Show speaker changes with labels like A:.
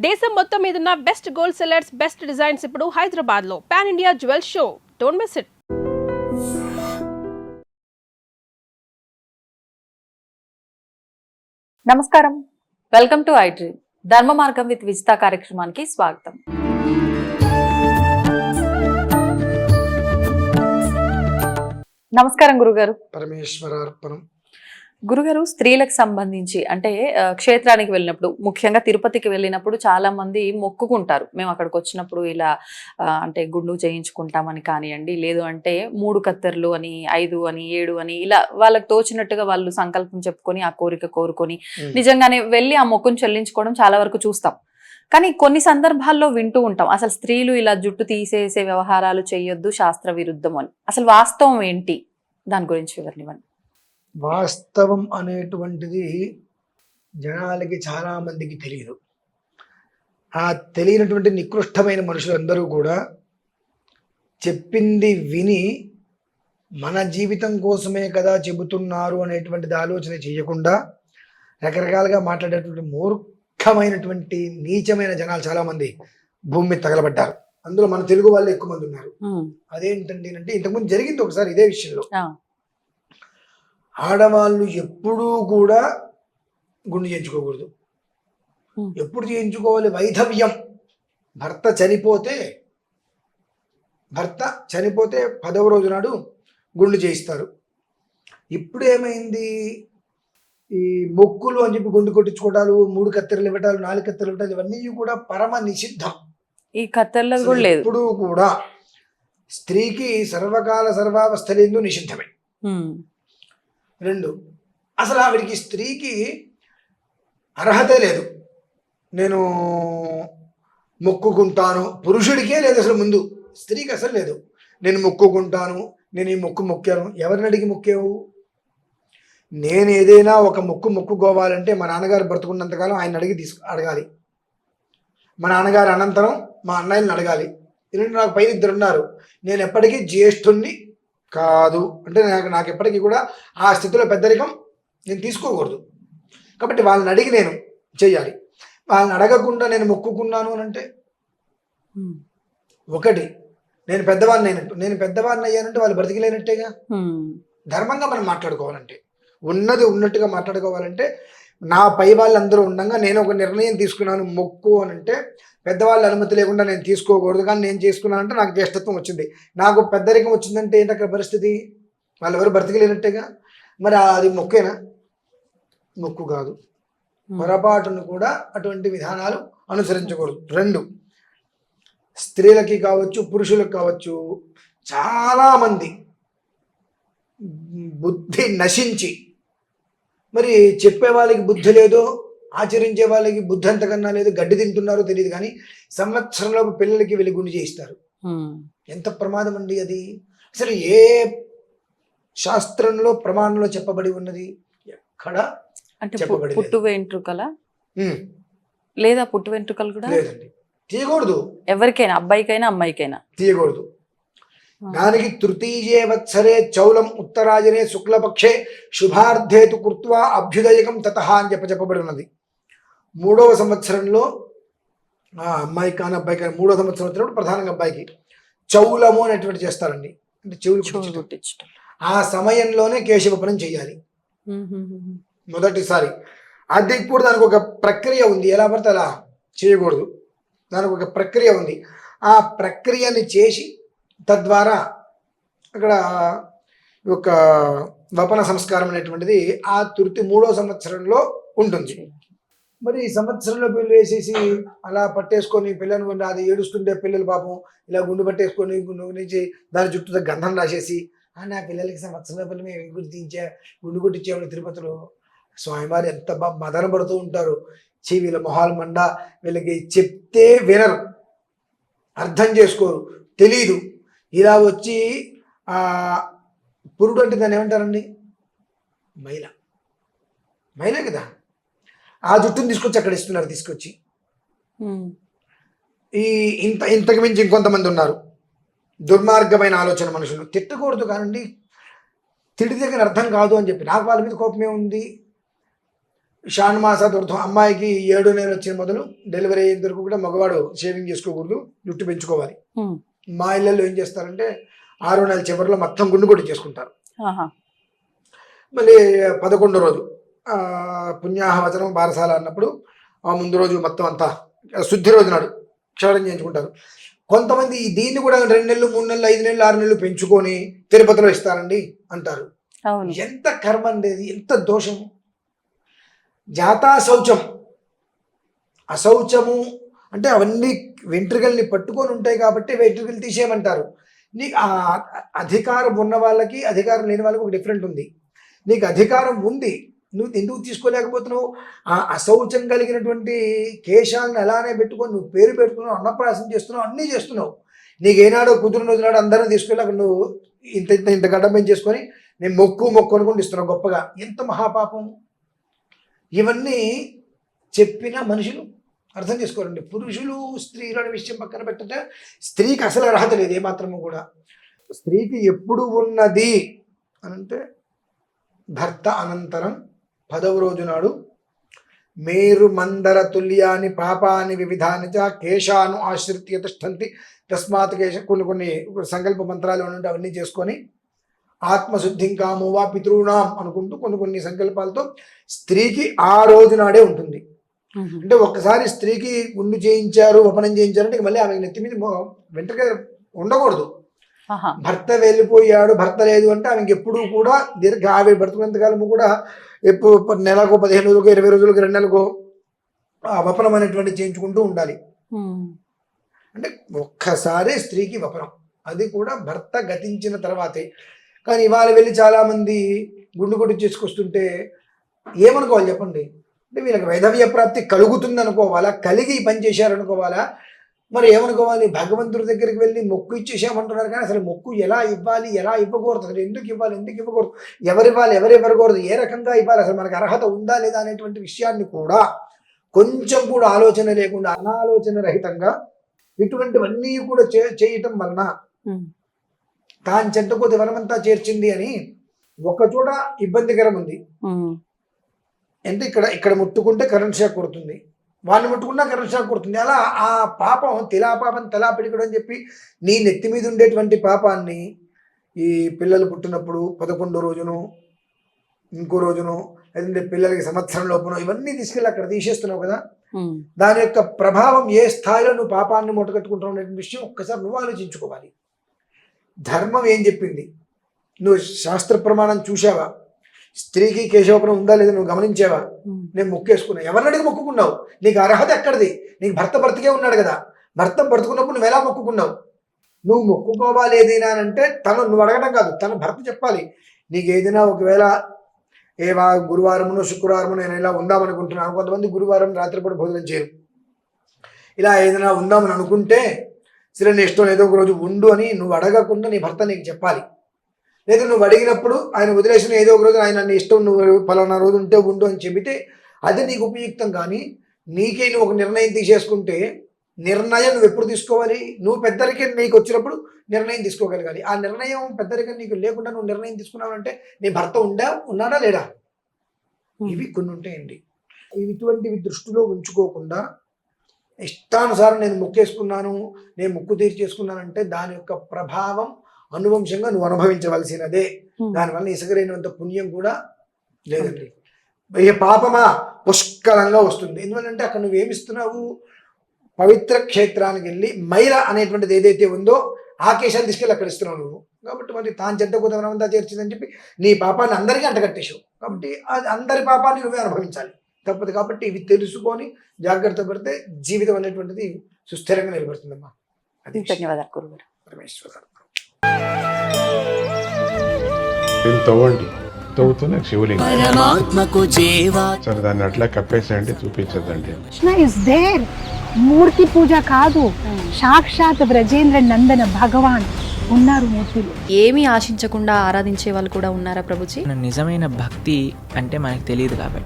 A: దేశం మొత్తం మీదున్న best gold sellers, best designs ఇప్పుడు హైదరాబాద్ లో pan India jewel show. Don't miss it.
B: నమస్కారం, వెల్కమ్ టు ఐ డ్రీమ్. ధర్మ మార్గం విత్ విజిత కార్యక్రమానికి స్వాగతం. నమస్కారం గురుగారు.
C: పరమేశ్వరార్పణం.
B: గురుగారు, స్త్రీలకు సంబంధించి అంటే క్షేత్రానికి వెళ్ళినప్పుడు, ముఖ్యంగా తిరుపతికి వెళ్ళినప్పుడు చాలా మంది మొక్కుకుంటారు, మేము అక్కడికి వచ్చినప్పుడు ఇలా అంటే గుండు చేయించుకుంటామని కానివ్వండి, లేదు అంటే 3 కత్తెరలు అని, 5 అని, 7 అని, ఇలా వాళ్ళకి తోచినట్టుగా వాళ్ళు సంకల్పం చెప్పుకొని ఆ కోరిక కోరుకొని నిజంగానే వెళ్ళి ఆ మొక్కును చెల్లించుకోవడం చాలా వరకు చూస్తాం. కానీ కొన్ని సందర్భాల్లో వింటూ ఉంటాం, అసలు స్త్రీలు ఇలా జుట్టు తీసేసే వ్యవహారాలు చేయొద్దు, శాస్త్ర విరుద్ధం అని. అసలు వాస్తవం ఏంటి? దాని గురించి వివరణ ఇవ్వండి.
C: వాస్తవం అనేటువంటిది జనాలకి చాలా మందికి తెలియదు. ఆ తెలియనటువంటి నికృష్టమైన మనుషులందరూ కూడా చెప్పింది విని మన జీవితం కోసమే కదా చెబుతున్నారు అనేటువంటిది ఆలోచన చేయకుండా రకరకాలుగా మాట్లాడేటువంటి మూర్ఖమైనటువంటి నీచమైన జనాలు చాలామంది భూమి మీద తగలబడ్డారు. అందులో మన తెలుగు వాళ్ళు ఎక్కువ మంది ఉన్నారు. అదేంటండి అంటే, ఇంతకుముందు జరిగింది ఒకసారి ఇదే విషయంలో. ఆడవాళ్ళు ఎప్పుడూ కూడా గుండు చేయించుకోకూడదు. ఎప్పుడు చేయించుకోవాలి? వైధవ్యం. భర్త చనిపోతే 10వ రోజు నాడు గుండు చేయిస్తారు. ఇప్పుడు ఏమైంది? ఈ మొక్కులు అని చెప్పి గుండు కొట్టించుకోవటాలు, 3 కత్తెరలు ఇవ్వటాలు, 4 కత్తెరలు ఇవ్వటాలు, ఇవన్నీ కూడా పరమ నిషిద్ధం.
B: ఈ కత్తెరలు కూడా లేదు.
C: ఇప్పుడు కూడా స్త్రీకి సర్వకాల సర్వావస్థలందు నిషిద్ధమే. 2, అసలు ఆవిడికి స్త్రీకి అర్హతే లేదు. నేను మొక్కుకుంటాను, పురుషుడికే లేదు అసలు. ముందు స్త్రీకి అసలు లేదు. నేను మొక్కుకుంటాను, నేను ఈ మొక్కాను. ఎవరిని అడిగి మొక్కావు? నేను ఏదైనా ఒక మొక్కుకోవాలంటే మా నాన్నగారు బ్రతుకున్నంతకాలం ఆయన అడిగి అడగాలి. మా నాన్నగారు అనంతరం మా అన్నయ్యని అడగాలి. ఎందుకంటే నాకు పైన 2 ఉన్నారు. నేను ఎప్పటికీ జ్యేష్ఠుణ్ణి కాదు, అంటే నాకు ఎప్పటికీ కూడా ఆ స్థితిలో పెద్దరికం నేను తీసుకోకూడదు. కాబట్టి వాళ్ళని అడిగి నేను చెయ్యాలి. వాళ్ళని అడగకుండా నేను మొక్కుకున్నాను అని అంటే, ఒకటి నేను పెద్దవాడిని అయినట్టు. నేను పెద్దవాడిని అయ్యానంటే వాళ్ళు బ్రతికిలేనట్టేగా. ధర్మంగా మనం మాట్లాడుకోవాలంటే, ఉన్నది ఉన్నట్టుగా మాట్లాడుకోవాలంటే, నా పై వాళ్ళందరూ ఉండగా నేను ఒక నిర్ణయం తీసుకున్నాను మొక్కు అని అంటే, పెద్దవాళ్ళ అనుమతి లేకుండా నేను తీసుకోకూడదు. కానీ నేను చేసుకున్నానంటే నాకు జ్యేష్ఠత్వం వచ్చింది, నాకు పెద్దరికం వచ్చిందంటే ఏంటి అక్కడ పరిస్థితి? వాళ్ళు ఎవరు బ్రతికలేనట్టేగా. మరి అది మొక్కేనా? మొక్కు కాదు. పొరపాటును కూడా అటువంటి విధానాలు అనుసరించకూడదు. 2, స్త్రీలకి కావచ్చు, పురుషులకు కావచ్చు, చాలామంది బుద్ధి నశించి, మరి చెప్పే వాళ్ళకి బుద్ధి లేదో, ఆచరించే వాళ్ళకి బుద్ధి అంతకన్నా లేదు, గడ్డి తింటున్నారో తెలియదు. కానీ సంవత్సరంలో పిల్లలకి వెళ్ళి గుండు చేయిస్తారు. ఎంత ప్రమాదం అండి అది! అసలు ఏ శాస్త్రంలో ప్రమాణంలో చెప్పబడి ఉన్నది? ఎక్కడ చెప్పబడి?
B: పుట్టు వెంట్రుకల లేదా? పుట్టు వెంట్రుకలు కూడా
C: లేదండి, తీయకూడదు.
B: ఎవరికైనా, అబ్బాయికైనా అమ్మాయికైనా తీయకూడదు.
C: దానికి తృతీయే వత్సరే చౌలం ఉత్తరాయణే శుక్లపక్షే శుభార్థేతు కృత్వా అభ్యుదయకం తతః అని చెప్పబడి ఉన్నది. 3వ సంవత్సరంలో అమ్మాయికి కానీ అబ్బాయికి కానీ 3వ సంవత్సరం వచ్చినప్పుడు ప్రధానంగా అబ్బాయికి చౌలము అనేటువంటి చేస్తారండి, అంటే చెవులు కుట్టించడం. ఆ సమయంలోనే కేశవపనం చేయాలి మొదటిసారి. అది కూడా దానికి ఒక ప్రక్రియ ఉంది, ఎలా పడితే అలా చేయకూడదు. దానికి ఒక ప్రక్రియ ఉంది. ఆ ప్రక్రియని చేసి తద్వారా అక్కడ ఒక వపన సంస్కారం అనేటువంటిది ఆ 3వ సంవత్సరంలో ఉంటుంది. మరి ఈ సంవత్సరంలో పిల్లలు వేసేసి అలా పట్టేసుకొని పిల్లలు అది ఏడుస్తుంటే పిల్లలు పాపం ఇలా గుండు పట్టేసుకొని నుంచి దాని చుట్టూ గంధం రాసేసి, నా పిల్లలకి సంవత్సరంలో పిల్లలు మేము గుండు కొట్టించేవాళ్ళు తిరుపతిలో. స్వామివారు ఎంత మదన పడుతూ ఉంటారు. వీళ్ళ మొహాలు మండ, వీళ్ళకి చెప్తే వినరు, అర్థం చేసుకోరు, తెలీదు. ఇలా వచ్చి పురుడు అంటే దాన్ని ఏమంటారండి? మైలే కదా. ఆ జుట్టుని తీసుకొచ్చి అక్కడ ఇస్తున్నారు. తీసుకొచ్చి ఇంతకు మించి ఇంకొంతమంది ఉన్నారు దుర్మార్గమైన ఆలోచన మనుషులు. తిట్టకూడదు కానండి, తిడితే కానీ అర్థం కాదు అని చెప్పి. నాకు వాళ్ళ మీద కోపమే ఉంది. షాన్మాసాత్ ఊర్ధ్వం, అమ్మాయికి 7 నెలలు వచ్చిన మొదలు డెలివరీ అయ్యేంత వరకు కూడా మగవాడు షేవింగ్ చేసుకోకూడదు, జుట్టు పెంచుకోవాలి. మా ఇళ్ళల్లో ఏం చేస్తారంటే 6వ నెల చివరిలో మొత్తం గుండు కొట్టి చేసుకుంటారు. మళ్ళీ 11వ రోజు పుణ్యాహవచనం బారసాల అన్నప్పుడు ఆ ముందు రోజు మొత్తం అంతా శుద్ధి రోజు నాడు క్షవరం చేయించుకుంటారు. కొంతమంది దీన్ని కూడా 2 నెలలు 3 నెలలు 5 నెలలు 6 నెలలు పెంచుకొని తిరుపతిలో ఇస్తారండి అంటారు. ఎంత కర్మ అండేది, ఎంత దోషం. జాతా శౌచం, అశౌచము అంటే అవన్నీ వెంట్రుకల్ని పట్టుకొని ఉంటాయి కాబట్టి వెంట్రుకలు తీసేయమంటారు. నీకు ఆ అధికారం ఉన్న వాళ్ళకి అధికారం లేని వాళ్ళకి ఒక డిఫరెంట్ ఉంది. నీకు అధికారం ఉంది, నువ్వు ఎందుకు తీసుకోలేకపోతున్నావు? ఆ అశౌచం కలిగినటువంటి కేశాలను అలానే పెట్టుకొని నువ్వు పేరు పెట్టుకున్నావు, అన్నప్రాసం చేస్తున్నావు, అన్నీ చేస్తున్నావు. నీకు ఏనాడో కుదురు రోజునాడు అందరినీ తీసుకెళ్ళి అక్కడ నువ్వు ఇంత గడ్డ పెంచేసుకొని నేను మొక్కు అనుకుంటూ ఇస్తున్నావు గొప్పగా. ఎంత మహాపాపం. ఇవన్నీ చెప్పిన మనుషులు అర్థం చేసుకోరండి. పురుషులు స్త్రీలు అనే విషయం పక్కన పెట్టట, స్త్రీకి అసలు అర్హత లేదు ఏమాత్రము కూడా. స్త్రీకి ఎప్పుడు ఉన్నది అనంటే భర్త అనంతరం 10వ రోజు నాడు మేరు మందర తుల్యాని పాపాని వివిధాని చ కేశాను ఆశ్రిత్య తిష్టంతి తస్మాత్ కేశ, కొన్ని సంకల్ప మంత్రాలు ఉంటే అవన్నీ చేసుకొని ఆత్మశుద్ధిం కామోవా పితృణాం అనుకుంటూ కొన్ని సంకల్పాలతో స్త్రీకి ఆ రోజు నాడే ఉంటుంది. అంటే ఒక్కసారి స్త్రీకి గుండు చేయించారు, వపనం చేయించారంటే మళ్ళీ ఆమె నెత్తి మీద వెంటనే ఉండకూడదు. భర్త వెళ్ళిపోయాడు, భర్త లేదు అంటే ఆమెకి ఎప్పుడూ కూడా ఆవిడ బ్రతుకున్నంతకాలము కూడా ఎప్పుడు నెలకు 15 రోజులకు 20 రోజులకు 2 నెలలకు వపనం అనేటువంటి చేయించుకుంటూ ఉండాలి. అంటే ఒక్కసారి స్త్రీకి వపనం, అది కూడా భర్త గతించిన తర్వాతే. కానీ ఇవాళ వెళ్ళి చాలామంది గుండు కొట్టి చేసుకొస్తుంటే ఏమనుకోవాలి చెప్పండి? అంటే వీళ్ళకి వైధవ్య ప్రాప్తి కలుగుతుంది అనుకోవాలా, కలిగి పని చేశారనుకోవాలా, మరి ఏమనుకోవాలి? భగవంతుడి దగ్గరికి వెళ్ళి మొక్కు ఇచ్చేసామంటున్నారు కానీ అసలు మొక్కు ఎలా ఇవ్వాలి, ఎలా ఇవ్వకూడదు, అసలు ఎందుకు ఇవ్వాలి, ఎందుకు ఇవ్వకూడదు, ఎవరివ్వాలి, ఎవరివ్వకూడదు, ఏ రకంగా ఇవ్వాలి, అసలు మనకు అర్హత ఉందా లేదా అనేటువంటి విషయాన్ని కూడా కొంచెం కూడా ఆలోచన లేకుండా అనాలోచన రహితంగా ఇటువంటివన్నీ కూడా చేయటం వలన తాను చెడ్డపోతే వనమంతా చేర్చింది అని ఒక చోట ఇబ్బందికరం ఉంది. అంటే ఇక్కడ ముట్టుకుంటే కరెంట్ షాక్ కొడుతుంది, వాడిని ముట్టుకున్నా కరెంట్ షాక్ కొడుతుంది. అలా ఆ పాపం పాపం తలా పిడికడు అని చెప్పి నీ నెత్తి మీద ఉండేటువంటి పాపాన్ని ఈ పిల్లలు పుట్టినప్పుడు 11వ రోజును, ఇంకో రోజును, లేదంటే పిల్లలకి సంవత్సరం లోపును ఇవన్నీ తీసుకెళ్ళి అక్కడ తీసేస్తున్నావు కదా. దాని యొక్క ప్రభావం ఏ స్థాయిలో నువ్వు పాపాన్ని మూటగట్టుకుంటావు అనే విషయం ఒక్కసారి నువ్వు ఆలోచించుకోవాలి. ధర్మం ఏం చెప్పింది? నువ్వు శాస్త్ర ప్రమాణం చూసావా? స్త్రీకి కేశవపనం ఉందా లేదా నువ్వు గమనించావా? నేను మొక్కేసుకున్నా, ఎవరిని అడిగి మొక్కుకున్నావు? నీకు అర్హత ఎక్కడిది? నీకు భర్త బ్రతికే ఉన్నాడు కదా, భర్త బ్రతుకున్నప్పుడు నువ్వు ఎలా మొక్కుకున్నావు? నువ్వు మొక్కుకోవాలి ఏదైనా అంటే నువ్వు అడగడం కాదు, తన భర్త చెప్పాలి. నీకు ఏదైనా ఒకవేళ గురువారమును శుక్రవారము నేను ఇలా ఉందామనుకుంటున్నాను, కొంతమంది గురువారం రాత్రిపూట భోజనం చేయరు, ఇలా ఏదైనా ఉందామని అనుకుంటే సరే నీ ఇష్టం ఏదో ఒక రోజు ఉండు అని నువ్వు అడగకుండా నీ భర్త నీకు చెప్పాలి. లేదా నువ్వు అడిగినప్పుడు ఆయన వదిలేసిన ఏదో ఒక రోజు ఆయన నీ ఇష్టం, నువ్వు పలానా రోజు ఉంటే ఉండు అని చెబితే అది నీకు ఉపయుక్తం. కానీ నీకే నువ్వు ఒక నిర్ణయం తీసేసుకుంటే నిర్ణయం నువ్వు ఎప్పుడు తీసుకోవాలి? నువ్వు పెద్దరికం నీకు వచ్చినప్పుడు నిర్ణయం తీసుకోగలగాలి. ఆ నిర్ణయం పెద్దరికం నీకు లేకుండా నువ్వు నిర్ణయం తీసుకున్నావంటే నీ భర్త ఉన్నాడా లేడా? ఇవి కొన్ని ఉంటాయండి. ఇటువంటివి దృష్టిలో ఉంచుకోకుండా ఇష్టానుసారం నేను మొక్కేసుకున్నాను, నేను ముక్కు తీర్చేసుకున్నానంటే దాని యొక్క ప్రభావం అనువంశంగా నువ్వు అనుభవించవలసినదే. దానివల్ల ఇసుకరైనంత పుణ్యం కూడా లేదండి. ఏ పాపమా పుష్కలంగా వస్తుంది. ఎందువల్లంటే అక్కడ నువ్వేమిస్తున్నావు? పవిత్ర క్షేత్రానికి వెళ్ళి మైల అనేటువంటిది ఏదైతే ఉందో ఆ కేశాన్ని తీసుకెళ్ళి అక్కడ ఇస్తున్నావు నువ్వు. కాబట్టి మరి తాను చెడ్డపోతే వనమంతా చేర్చిందని చెప్పి నీ పాపాన్ని అందరికీ అంటగట్టేసావు. కాబట్టి అది అందరి పాపాన్ని నువ్వే అనుభవించాలి, తప్పదు. కాబట్టి ఇవి తెలుసుకొని జాగ్రత్త పడితే జీవితం అనేటువంటిది సుస్థిరంగా నిలబడుతుందమ్మా. అది
B: ధన్యవాదాలు గురుగారు.
C: పరమేశ్వర
D: తవ్వండి, తవ్వుతూనే శివలింగం సరే దాన్ని అట్లా కప్పేసేయండి, చూపించదండి.
E: Krishna is there. మూర్తి పూజ కాదు, సాక్షాత్ బ్రజేంద్ర నందన భగవాన్ ఉన్నారు మూర్తిలో.
B: ఏమీ ఆశించకుండా ఆరాధించే వాళ్ళు కూడా ఉన్నారా ప్రభుజీ?
F: నిజమైన భక్తి అంటే మనకు తెలియదు కాబట్టి